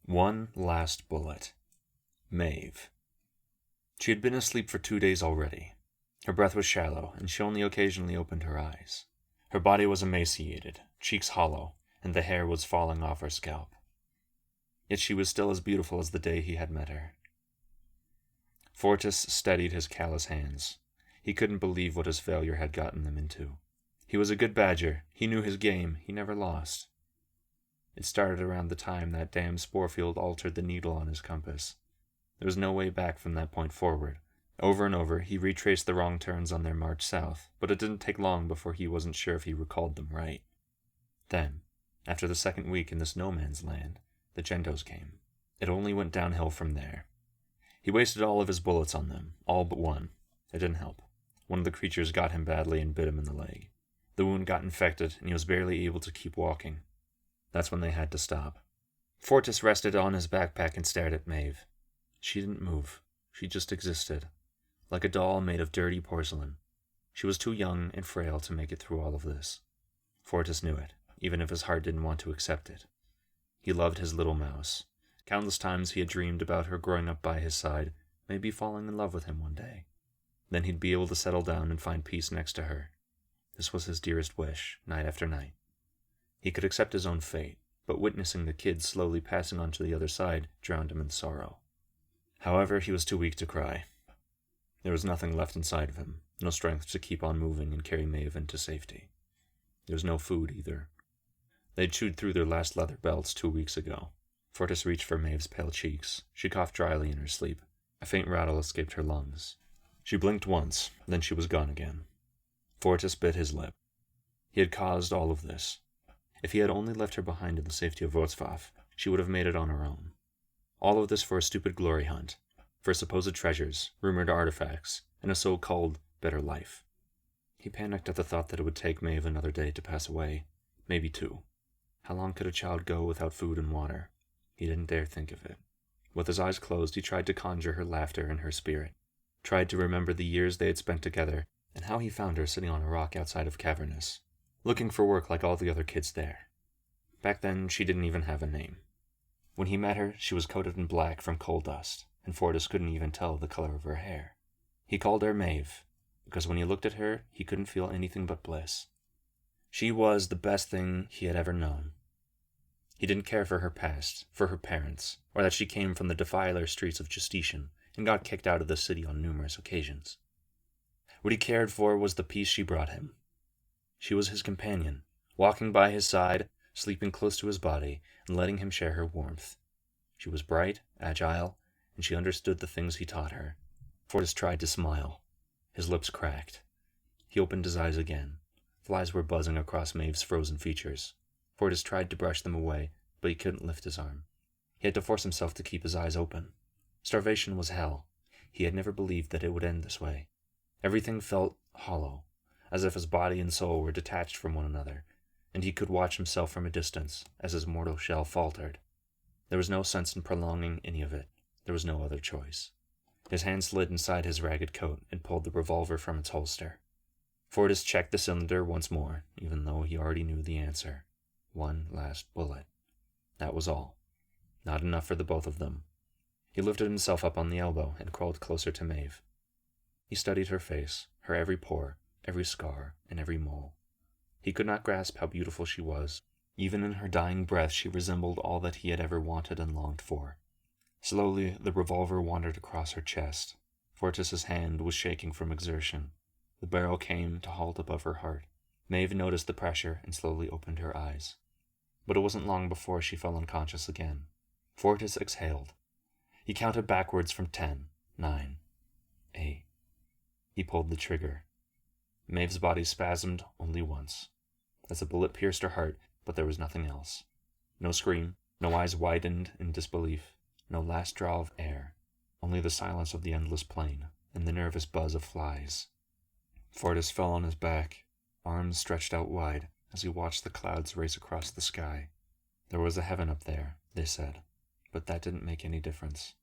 One last bullet. Maeve. She had been asleep for 2 days already. Her breath was shallow, and she only occasionally opened her eyes. Her body was emaciated, cheeks hollow, and the hair was falling off her scalp. Yet she was still as beautiful as the day he had met her. Fortis steadied his callous hands. He couldn't believe what his failure had gotten them into. He was a good badger. He knew his game. He never lost. It started around the time that damn spore field altered the needle on his compass. There was no way back from that point forward. Over and over, he retraced the wrong turns on their march south, but it didn't take long before he wasn't sure if he recalled them right. Then, after the second week in this no-man's land, the Gentos came. It only went downhill from there. He wasted all of his bullets on them, all but one. It didn't help. One of the creatures got him badly and bit him in the leg. The wound got infected, and he was barely able to keep walking. That's when they had to stop. Fortis rested on his backpack and stared at Maeve. She didn't move. She just existed, like a doll made of dirty porcelain. She was too young and frail to make it through all of this. Fortis knew it, even if his heart didn't want to accept it. He loved his little mouse. Countless times he had dreamed about her growing up by his side, maybe falling in love with him one day. Then he'd be able to settle down and find peace next to her. This was his dearest wish, night after night. He could accept his own fate, but witnessing the kids slowly passing on to the other side drowned him in sorrow. However, he was too weak to cry. There was nothing left inside of him, no strength to keep on moving and carry Maeve into safety. There was no food either. They'd chewed through their last leather belts 2 weeks ago. Fortis reached for Maeve's pale cheeks. She coughed dryly in her sleep. A faint rattle escaped her lungs. She blinked once, then she was gone again. Fortis bit his lip. He had caused all of this. If he had only left her behind in the safety of Wrocław, she would have made it on her own. All of this for a stupid glory hunt, for supposed treasures, rumored artifacts, and a so-called better life. He panicked at the thought that it would take Maeve another day to pass away, maybe 2. How long could a child go without food and water? He didn't dare think of it. With his eyes closed, he tried to conjure her laughter and her spirit, tried to remember the years they had spent together, and how he found her sitting on a rock outside of Cavernous, looking for work like all the other kids there. Back then, she didn't even have a name. When he met her, she was coated in black from coal dust, and Fortis couldn't even tell the color of her hair. He called her Maeve, because when he looked at her, he couldn't feel anything but bliss. She was the best thing he had ever known. He didn't care for her past, for her parents, or that she came from the defiler streets of Justitian and got kicked out of the city on numerous occasions. What he cared for was the peace she brought him. She was his companion, walking by his side, sleeping close to his body, and letting him share her warmth. She was bright, agile, and she understood the things he taught her. Fortis tried to smile. His lips cracked. He opened his eyes again. Flies were buzzing across Maeve's frozen features. Fortis tried to brush them away, but he couldn't lift his arm. He had to force himself to keep his eyes open. Starvation was hell. He had never believed that it would end this way. Everything felt hollow, as if his body and soul were detached from one another, and he could watch himself from a distance as his mortal shell faltered. There was no sense in prolonging any of it. There was no other choice. His hand slid inside his ragged coat and pulled the revolver from its holster. Fortis checked the cylinder once more, even though he already knew the answer. One last bullet. That was all. Not enough for the both of them. He lifted himself up on the elbow and crawled closer to Maeve. He studied her face, her every pore, every scar, and every mole. He could not grasp how beautiful she was. Even in her dying breath, she resembled all that he had ever wanted and longed for. Slowly, the revolver wandered across her chest. Fortis's hand was shaking from exertion. The barrel came to halt above her heart. Maeve noticed the pressure and slowly opened her eyes. But it wasn't long before she fell unconscious again. Fortis exhaled. He counted backwards from 10, 9, 8. He pulled the trigger. Maeve's body spasmed only once, as a bullet pierced her heart, but there was nothing else. No scream, no eyes widened in disbelief, no last draw of air, only the silence of the endless plain and the nervous buzz of flies. Fortis fell on his back, arms stretched out wide, as he watched the clouds race across the sky. There was a heaven up there, they said, but that didn't make any difference.